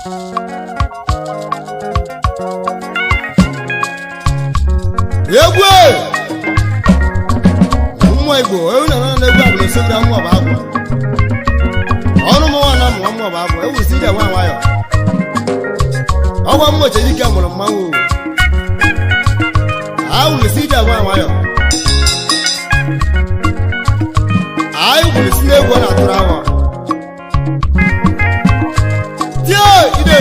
Yegwe Igbo ewu na na-egwu abụla esogide mmụọ bụ agwụ ọnụ mụnwa na mmụọ mmụọ bụ agwụ ewu si ije nwa nwayọ ọgwa mmoche dike mụrụ mmanwụ awụrụ si ije nwa nwayọ anyị gwuru si n'egwu na atụrụ awọ tie ide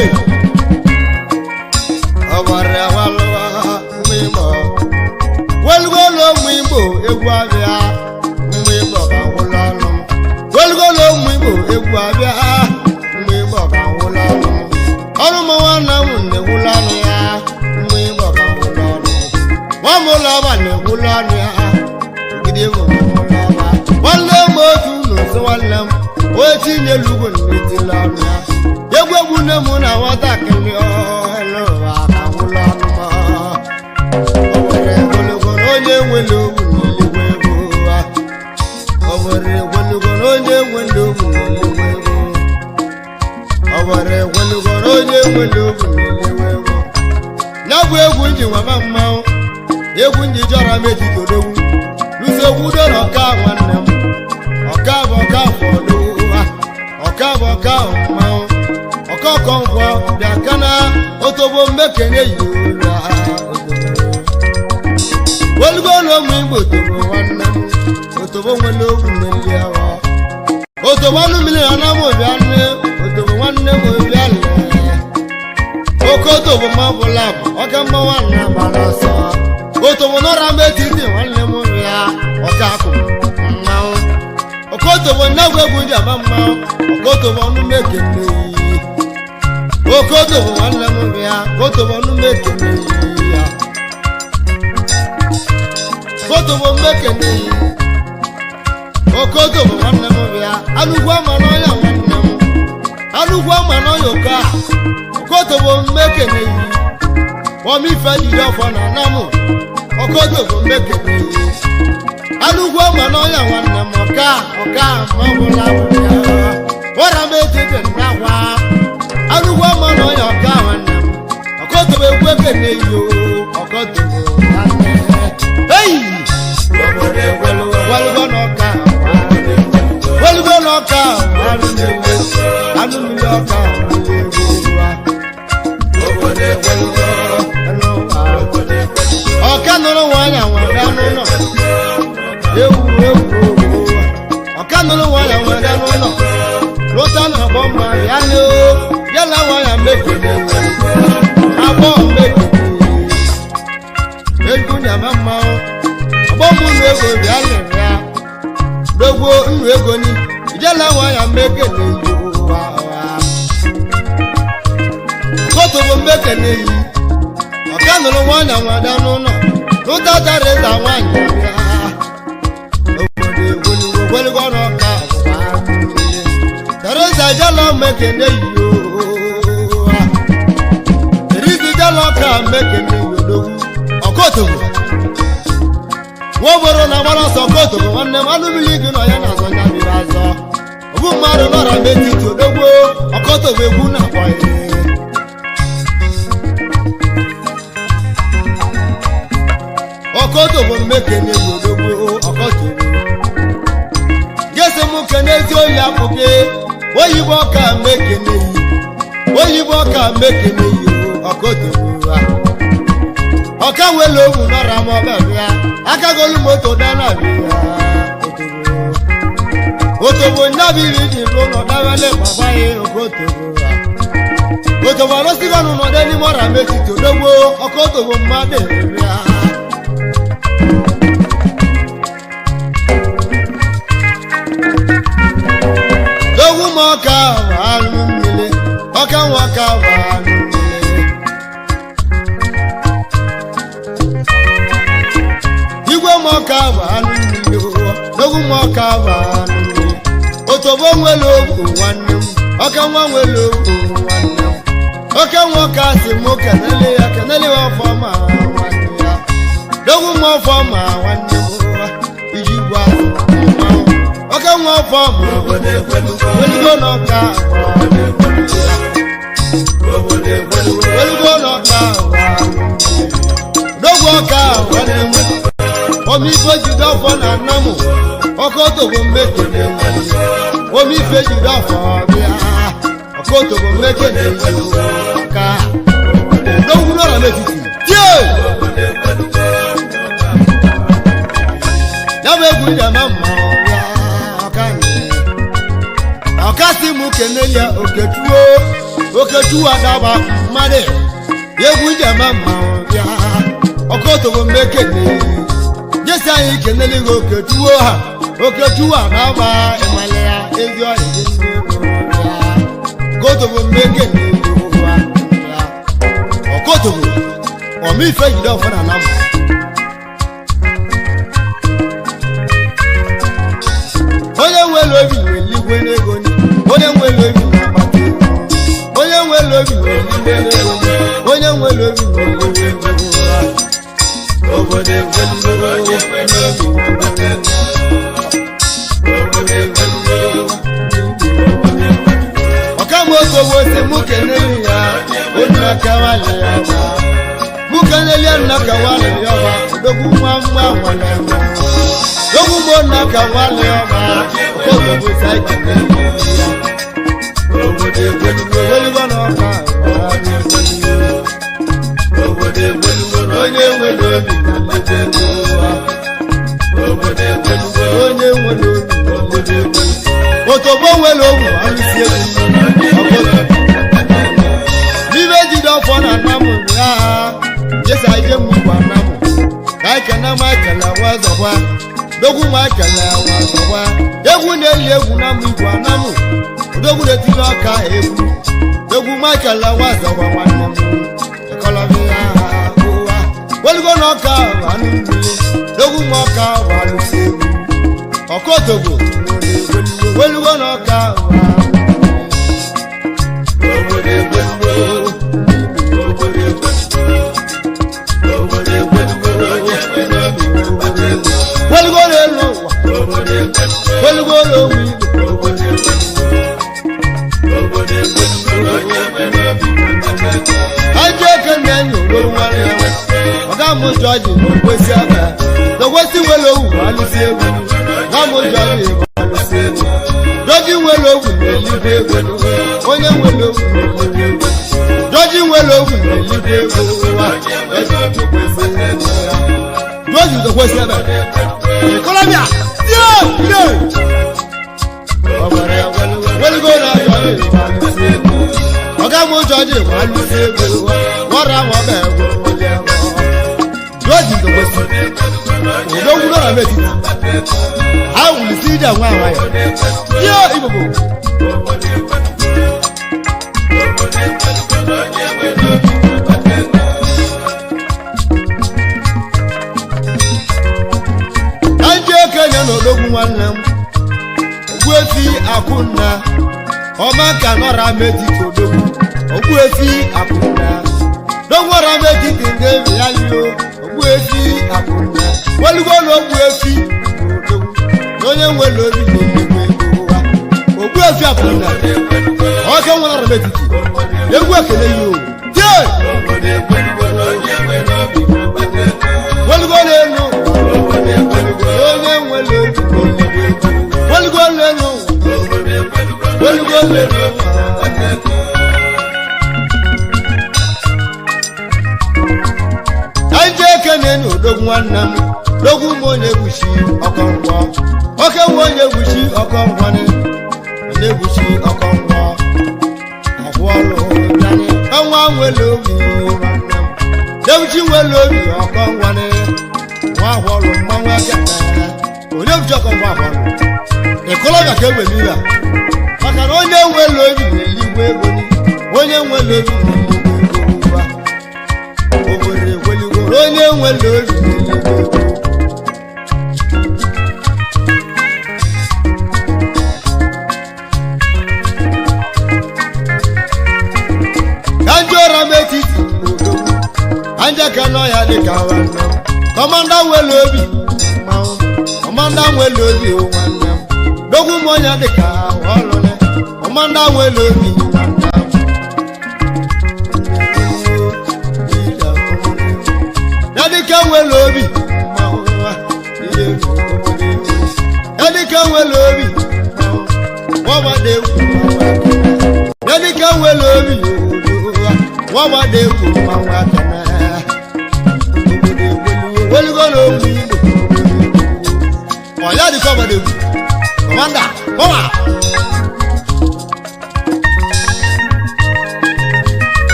ọgbara walụwa mgbe ịgbọ welugolo ụmụ Igbo egwu abịa mgbe Igbo ka nwụla ọnụ welugolo ụmụ Igbo egwu abịa mgbe Igbo ka nwụla ọnụ ọrụ m nwanna m na-egwula ọnụ ya mgbe Igbo ka nwụla ọnụ nwa m ụlọ ọba na-egwula ọnụ ya ogidi m ụlọ ọba nwanne m otu n'ụzọ nwanne m onye tinyelugo na-etila ọnụ ya egwu nne m na nwatakịrị ọhụrụ ụwa ka nwụla ọnụ m onye nwere ogwu n'eluigwe ego ọ nwere egwelugo na onye nwere ogwu n'eluigwe ego ọ nwere egwelugo na onye nwere ogwu n'eluigwe ego ya bụ egwu nji nwaba mmanwụ egwu nji jọrọ m etiti odogwu lụso egwu dọrọ ọka nwanne m ọka bụ ọka fọdụ ọka bụ ọka mmanwụ ọka ọkọ nkwọ bịa kana otobo mmekene yi ụra welugo na ụmụ Igbo tobo nwanne m otobo nwere ogwu mmeli awa otobo ọnụ mmiri Anam bịa nne otobo nwanne m bịa lee oke otobo ma ọbụla bụ ọka mma nwanne agbara ọsọ otobo n'ọra m etiti nwanne m bịa ọka akụ mmanwụ oke otobo nnagwu egwu ndị ama mmanwụ oke otobo ọnụ mekene yi oke otobo nwanne m bịa otobo ọnụ mekene yi ya kotobo mmekene okotobo nwanne m bịa anụgwu ama n'ọnya nwanne m anụgwu ama n'ọnya ụka okotobo mmekene yi ọmife jide ọfọ na Anam okotobo mmekene yi anụgwu ama n'ọnya nwanne m ọka ma ọbụla ya wara m etete nnakwa anụgwu ama n'ọnya ọka nwanne m okotobo egwu ekene yi okotobo nwanne hey welugo n'ọka welugo n'ọka anụmiri ọka ọka nụrụ nwanyị nwere n'ụlọ ewu ọka nụrụ nwanyị nwere n'ụlọ lụta na agbọ mma ya na nwanyị mekene agbọ mekene ego nyama mmanwụ ọgbọmụ nnu ego bịa lere ya dogbo nnu ego ni ijela nwanya mmekene yi kotobo mmekene yi ọka nụrụ nwanya nwada n'ụlọ lụta tarịza nwanyị bịa obodo egwelugo n'ọka tarịza jela mmekene yi erizi jela ọka mmekene yi odogwu ọkotobo nwaoboro na agbara ọsọ kotobo nwanne m anụmili gị nọ ya na azọ ya biri azọ obu mmadụ nọra m etiti odogbo ọkotobo egwu na-akpọ ọkotobo mmekene yi odogbo ọkotobo gesi m kene ezi oyi apụghị oyibo ọka mmekene yi oyibo ọka mmekene yi ọkotobo ọka nwere ogwu nọra m ọbịa akagolu moto dana bịa otobo nnabiri dị n'ụlọ dawele baba ya otobo arụsịganụ nọdụ n'ime ọra metiti odogbo ọka otobo mmadụ bịa dogwu m ọka anụ mmiri ọka nwa ọka anụ ọka bụ anụ mmiri n'ogwu m ọka bụ anụ mmiri otobo nwere ogwu nwanne m ọka nwa nwere ogwu nwanne m oke nwa ọka si m kenele ya ọfọma nwanne ya n'ogwu m ọfọma nwanne m iji gwa mmanwụ oke nwa ọfọma welugo n'ọka Anamu Okoto go make it Omi feji dafa bia Okoto go make it Ka No no na make it Yeah Yabe guja mama ya Okani Okasi mu kenelia Oketuo adaba made Ye guja mama ya Okoto go make it Jesa yi keneli go Oketuo adaba emalea Ezio Okoto go make it Okoto go Omi feji dafa na Anam Onye nwere obi eligwe n'ego ni onye nwere obi na-akpata onye nwere obi eligwe n'ego ni onye nwere obi na-eligwe obodo ọkamoto wose mukeneli ya onye akawale ya mukeneli ya nakawale ya odogwu nwa nwale Dogu bona kawale ọba Obodo bụ saiki Obodo Ekwelugo n'ọka Obodo Ekwelugo onye nwere obi Obodo Ekwelugo onye nwere obi Otobo nwere obi alụsi egwu N'ibe jide ọfọ na Anam ya Jesa ije mụkwa Anam Ka ikena ma ikena wazọkwa Dogu makele wazọkwa Egwu na-eli egwu na mụ igwe Anam Dogu na-etiri ọka egwu Dogu makele wazọkwa nwanne m Ekọlọbi ya ụwa Welugo n'ọka anụ mmiri Dogu m ọka walụsi egwu Ọkọtogbo Welugo n'ọka Obodo Ekwelugo Obodo Ekwelugo Obodo Ekwelugo Welugo n'elu ụwa Welugo n'onwe igwe Aje ekene nyoro nwanne ya Ọga mụ Jọji n'okwesi aka N'okwesi nwere owu alụsi egwu Ọga mụ Jọji alụsi egwu Jọji nwere owu n'eligwe egwu Onye nwere owu n'eligwe egwu Jọji nwere owu n'eligwe egwu Jọji n'okwesi aka Colombia, Welugo na Jọji Ọga mụ Jọji alụsi egwu Wọ́n ra wọn bẹ̀ wọ́n Jọji n'okwesi Odogwu na metiti Ha wuli si ije nwa nwa ya Ibobo Aje ekenye n'odogwu nwanne m Ogbuefi Akunna Ọma ka nọra metiti odogwu Ogbuefi Akunna Dogwu ọra metiti nke ebi ya lio Ogbuefi Akunna Welugo n'Ogbuefi Onye nwere obi n'eluigwe ụwa Ogbuefi Akunna Ọka nwere ọra metiti Egwu ekele yi o Tie Welugo n'elu Onye nwere obi n'eluigwe Welugo n'elu Welugo n'elu Aje ekene n'odogwu nwanne m Dogwu m onye egwushi ọkọngwọ Oke nwe onye egwushi ọkọngwọ Onye egwushi ọkọngwọ Ọkwọlụ bịanị Ọnwa nwere obi nwanne m Dewuchi nwere obi ọkọngwọ Nwa ahụọlụ mmanwụ ekete Onye egwushi ọkọngwọ ahụọlụ Ekọlọbịa ka egbe mmiri a Maka na onye nwere obi n'eligwe ego Onye nwere obi n'eligwe ego Obodo Ekwelugo onye nwere obi n'eligwe ego Kanjora metiti n'odogwu Anja ka nọ ya dịka nwanne m Kọmanda nwere obi Kọmanda nwere obi nwanne m Dogwu m onye dịka ọlụle Kọmanda nwere obi nwanne m Ya dịka nwere obi nobody will come back. Well, go to me. Oh, yeah, the cover. Commander, come on.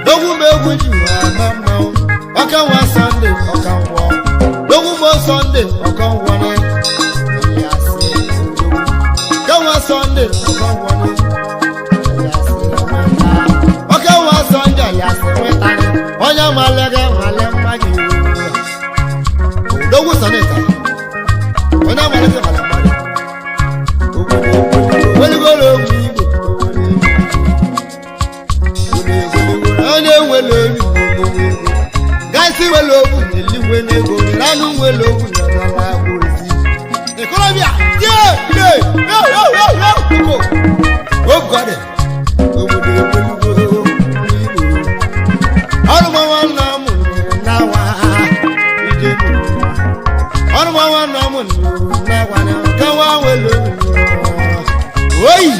Don't move with you, Mama. I can one Sunday, I can walk. Don't move Sunday, I can one. Yes, come on Sunday, I can one. Yes, okay, one Sunday, yes, on your malaga, Malamagi. Don't move Sunday. When I'm a well, go to me. Guys, you will love you when they go. I know well over the Columbia. Yeah, oh, got it. I don't want now. I don't want now. Come on, well, wait.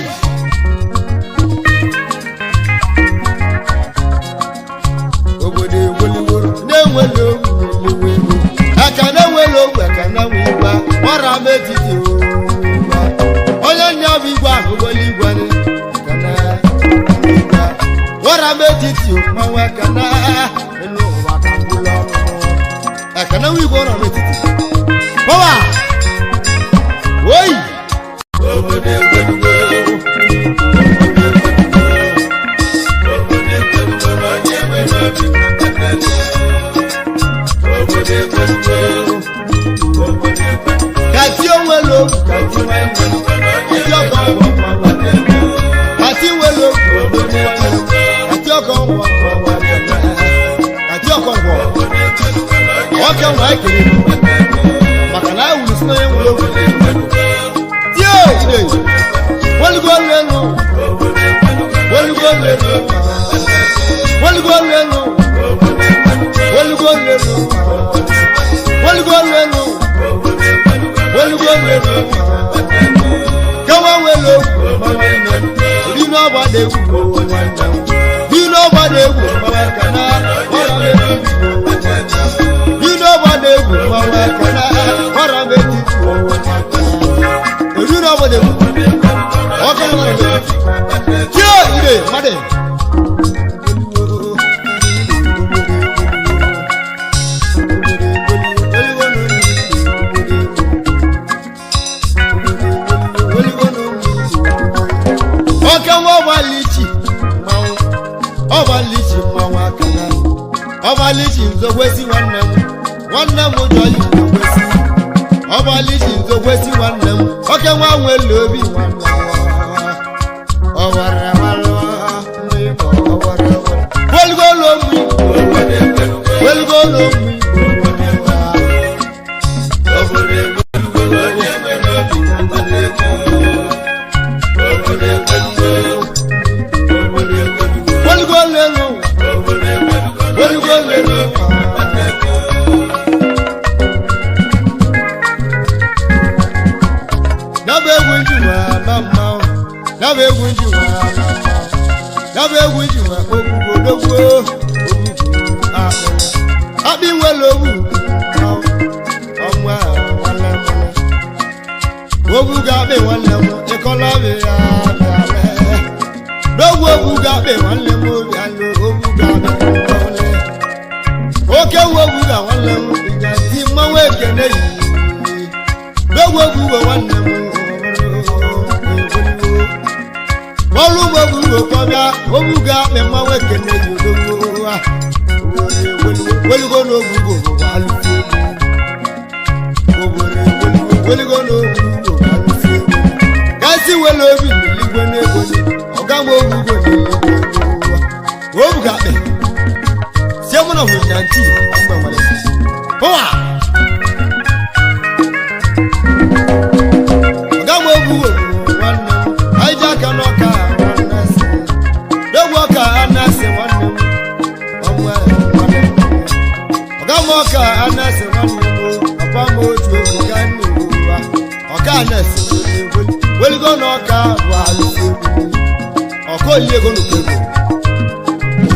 I can't well over, I can't win. What I made it you. All I know we want to believe one. What I made it you, my work and I know what I'm doing. I can't we go on with it. Power! Wait! Over there,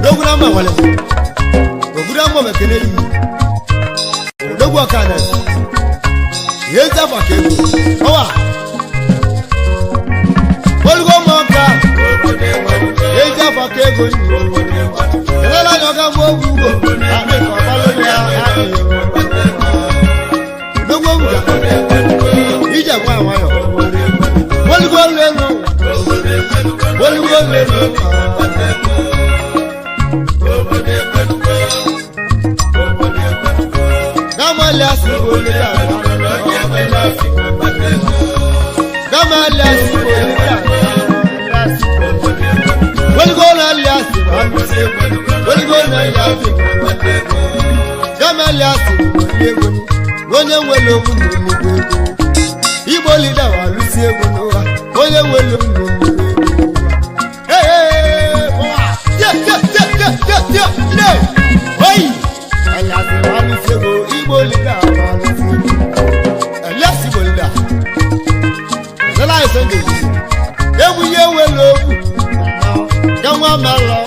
Doguna ma wale. Ogura mo mekene yi. Dogu akana. Yeza bakego. Owa. Olgo moka. Yeza bakego. Ela yoga mo gugo. Ame ko balo ya. Dogu muga. Ija wa wa yo. Olgo leno. Olgo leno. Gamaliasi bolita. Gamaliasi bolita. Welgona liasi. Welgona liasi. Gamaliasi bolego. Onye nwele okwu n'ugbo. Igbo lida wa lusi egwu n'ụwa. Onye nwele okwu n'ugbo. Oi! Aliasi wa lusi egwu. Igbo lida wa lusi egwu. Aliasi bolida. Zela isonde. Ewu ye nwele okwu. Gamwa malo.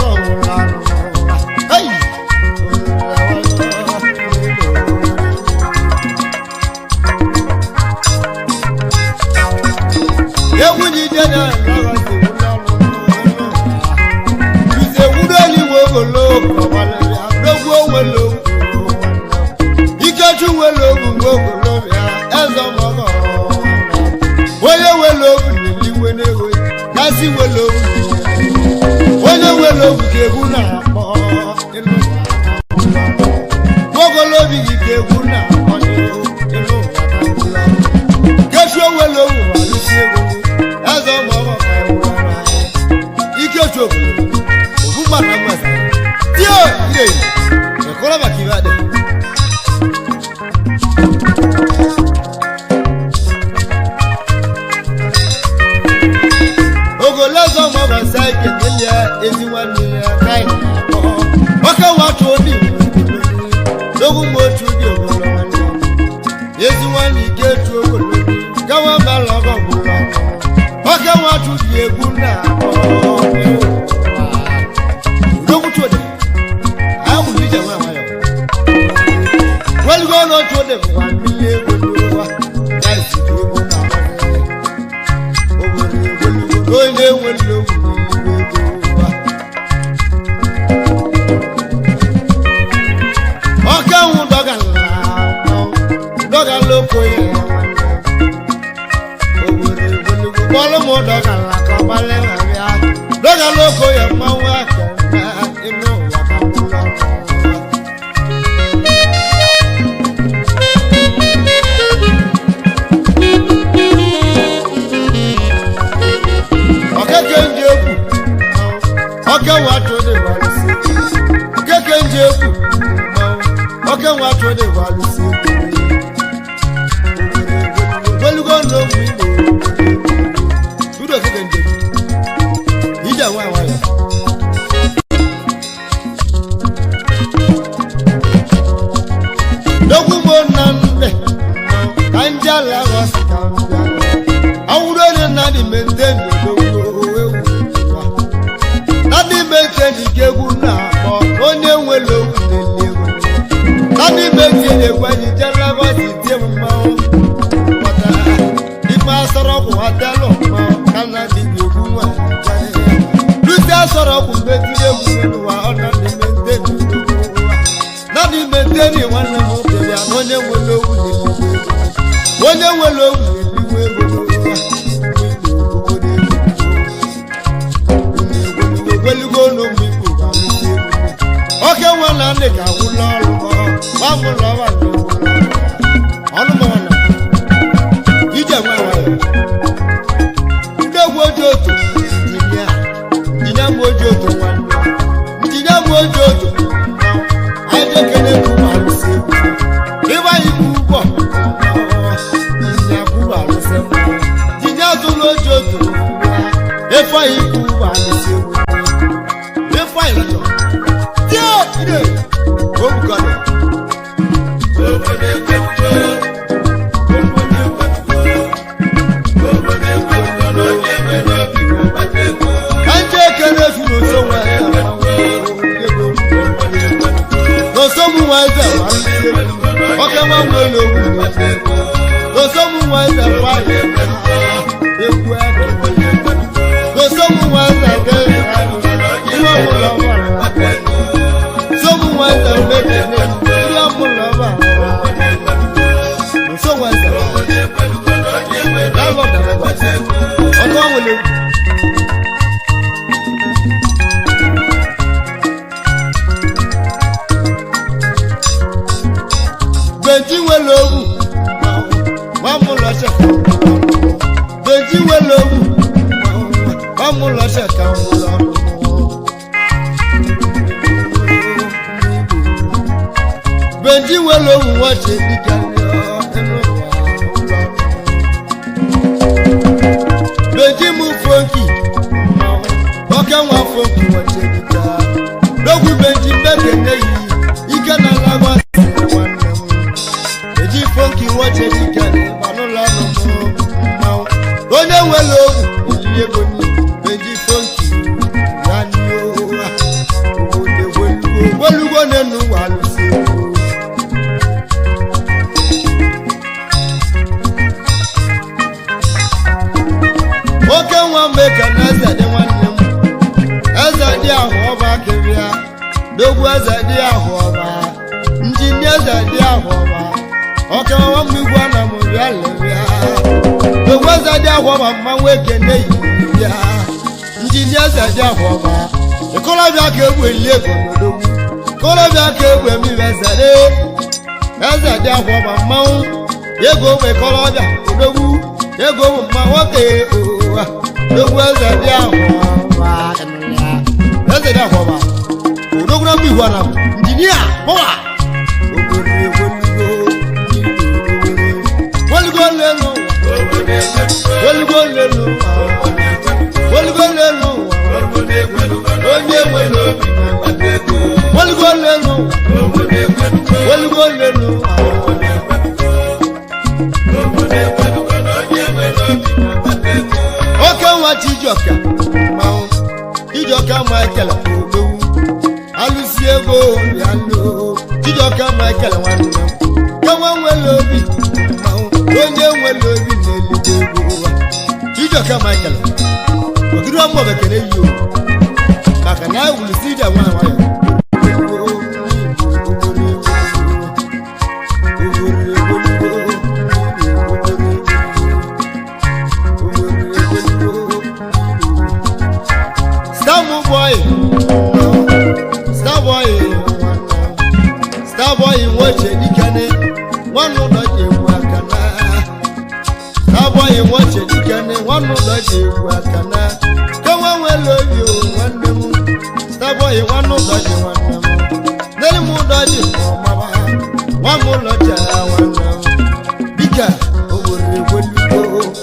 Hey! Ewu ni jena Use wudoli wogolo Kabalaya Dogo welo Ikechu welo Gogolo ya Ezo mogo Oye welo Nili wenewe Kasi welo Oye welo Keguna Gogolo Bigi Keguna Kesho welo Walisego Ezo mogo Ikechu Oguma Namasa Tio Ide Ekola bakivade Ogolozo mogo saike Nilia Eziwani Kai Waka watu odi Dogu mochu di ogolowani Eziwani Getu ogolowani Gawa mbalogo ogolowani Waka watu di eguna Dogu tuode Amu lija mwayo Welgo no tuode Mwamile egolowa Kaisi di eguna Oye welo Oka wu doga loko ye Obore welo bolo mo doga la ko bale ya Doga loko ye ma wa ka ino ya ka pula Oke wato de walusi Keke njeku Oke wato de walusi Welugo no mwimbo Tudo keke njeku Ija wa ya Dogu mo nambe Kanjala wasi kanjala Awuro ne nadi mentendo dogu Nadi meke ni gegu na onye nwele okwu n'elu Nadi meke egwa ni jelaba si tie mmao Wata Ipa asọrọkwu atelo mmao Kana di gegu nwa Lusi asọrọkwu mbetile mwenwa Ona di menteni Nadi menteni nwanne m okele onye nwele okwu n'elu Onye nwele okwu n'elu Welugo no mwimbo Oke wana neka ulolo Wamulo walo Onu mwana Ije mwana Nde wojoto Jinya wojoto wano Jinya wojoto Aje kene kumalu sebu Iwa ikubo Jinya kubalu sebu Jinya zulo joto Efa ikubalu sebu wẹ́sẹ̀ wá sí ọkẹ́ wọn wọ lóògùn lọ́sọ́mù wẹ́sẹ̀ wáyé ewu ẹ̀kọ́ lọ́sọ́mù wẹ́sẹ̀ gẹ́gẹ́ ìwọ̀n mú lọ́wọ́ sọ́mù wẹ́sẹ̀ méjì ìwọ̀n mú lọ́wọ́ lọ́sọ́mù wẹ́sẹ̀ lọ́wọ́ ọ̀tọ́ wọlé. Bẹ́ẹ̀ni wẹ́ lóògùn wọ́n mú lọ́sẹ̀ kan bẹ́ẹ̀ni wẹ́ lóògùn wọ́n mú lọ́sẹ̀ kan lọ. Bẹ́ẹ̀ni wẹ́ lóògùn wọ́n ṣe ní kẹ́lẹ́ ẹnu wà lọ. Bẹ́ẹ̀ni mú fọ́nkì ọkẹ́ wọn fọ́nkì wọ́n ṣe ní ká lóògùn bẹ́ẹ̀ni bẹ́ẹ̀ lẹ́yìn ike náà lágbá sí wọn nà mú. Èjì fọ́nkì wọ́n ṣe ní kẹ́lẹ́ ìbànú lánàá mọ́ onye nwere ogwu ojiri ego ni èjì fọ́nkì yanni owa òde wolugo nínú wà lùsí ego. Oke nwa mmeka na eze dị nwanne m eze dị ahụ ọba kebịa dogwu eze dị ahụ ọba njini eze dị ahụ ọba oke nwa mmigwe ana m bịa lebịa dogwu eze dị ahụ ọba mmanwụ ekene yi bịa njini eze dị ahụ ọba ikolobịa ka egwu eli ego n'odogwu ikolobịa ka egwu emibe eze dị ahụ ọba mmanwụ ego ụmụ ikolobịa odogwu ego ụmụ mma nwoke ụwa dogwu eze dị ahụ ọba eze dị ahụ ọba odogwu na mmigwe ana m injinia bọwa wolugo lelu onye nwere wolugo lelu oke nwa Chijioka Michael ogbewu alụsi ego ya lo Chijioka Michael nwanne m ka nwa nwere obi onye nwere obi na-elide ego ụwa Chijioka Michael ogiri ọmụ bekere yi o maka na ewulisi ije nwa nwayọ Starboy woche dikane wanu doje wakana Starboy woche dikane wanu doje wakana kawa weloyo wanemu Starboy wanu doje wanemu neli mu doje mama wamu loja wanemu bika obore wolugo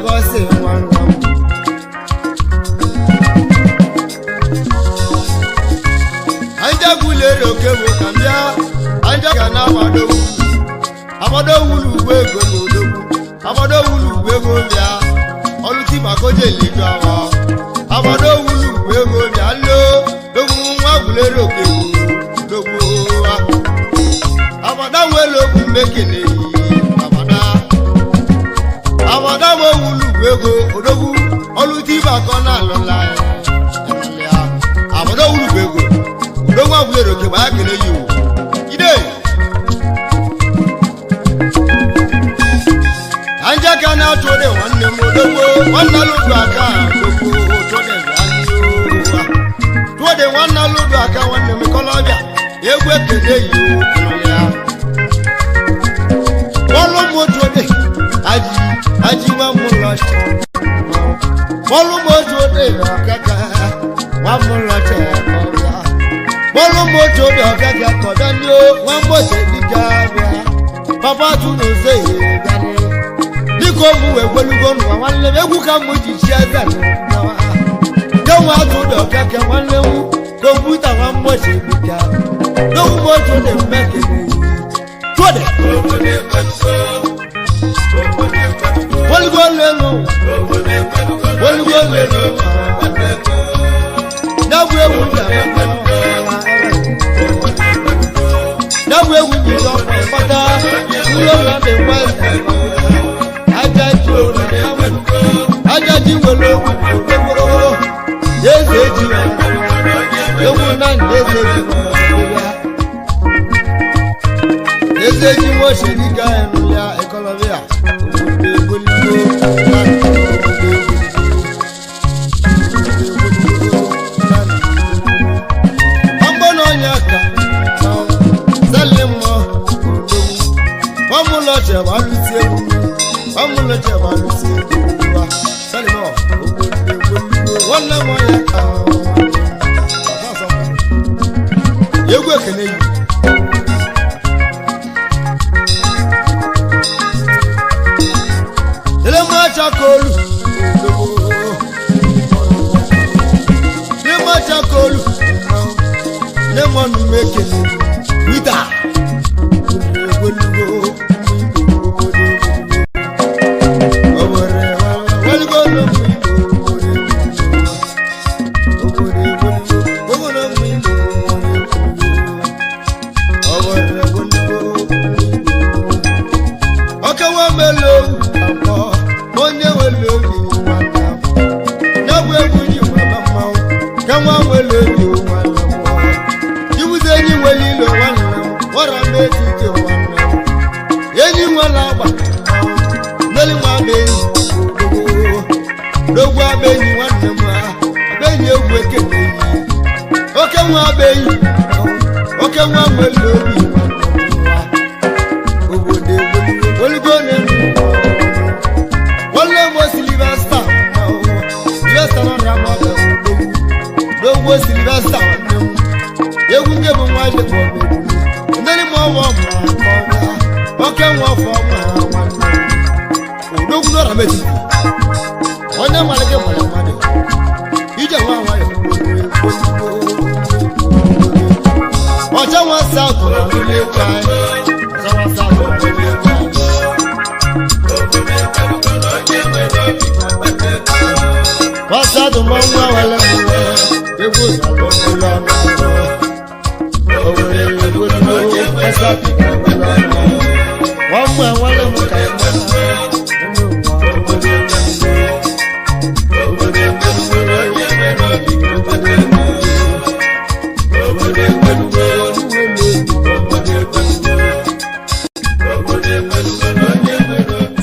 gosi nwanna m. Anja gulere okewo ka mbịa anja ga na-agbado wulu ugbo ego n'odogwu agbado wulu ugbo ego bịa ọlụti maka oje eleju awa agbado wulu ugbo ego bịa lo dogwu nwa gulere okewo dogwu agbada nwere okwu mmekele agbada nwe wulu ugbo ego odogwu ọlụti maka ọ na-alụla ya agbado wulu ugbo ego odogwu agwụlere oke ma ya kele yi ide anja ka na-achụ ode nwanne m odogwu nwanna lụdụ aka tụode nwanna lụdụ aka nwanne m kọlọbịa egwu ekele yi ya bọọlụ m otu ode aji nwa m lọcha bọọlụ m otu ode ọkaka nwa m lọcha ọbịa bọ́ọ̀lù mọ́tò ní ọ̀gẹ́gẹ́ kọ̀dọ̀ ní ó wọ́n mọ̀tẹ́ níjà rẹ̀ bàbá tún ló ṣe ìgbàni ní kò mú Ekwelugo nù àwọn ilé egwu ká mú jìṣẹ́ ẹ̀sẹ̀ lọ́wọ́ kéwọ́n àtún ní ọ̀gẹ́gẹ́ wọn léwu kọ̀mpútà wọn mọ̀tẹ́ níjà lóhùn mọ́tò ní mẹ́kẹ̀lẹ́ tó dẹ̀. Ekwelugo lẹ́nu Ekwelugo lẹ́nu dábò ewu jàmbá dábò ewu jìjọ pátá wúlò lọ́dẹ̀ wáyé ajájí wọlé gbogbo yéèzé jì ewu náà yéèzé jì yéèzé jì wọ́n ṣe ní ká ẹnu ya ẹkọlọ́bíà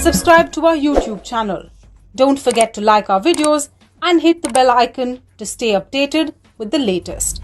Subscribe to our YouTube channel. Don't forget to like our videos and hit the bell icon to stay updated with the latest.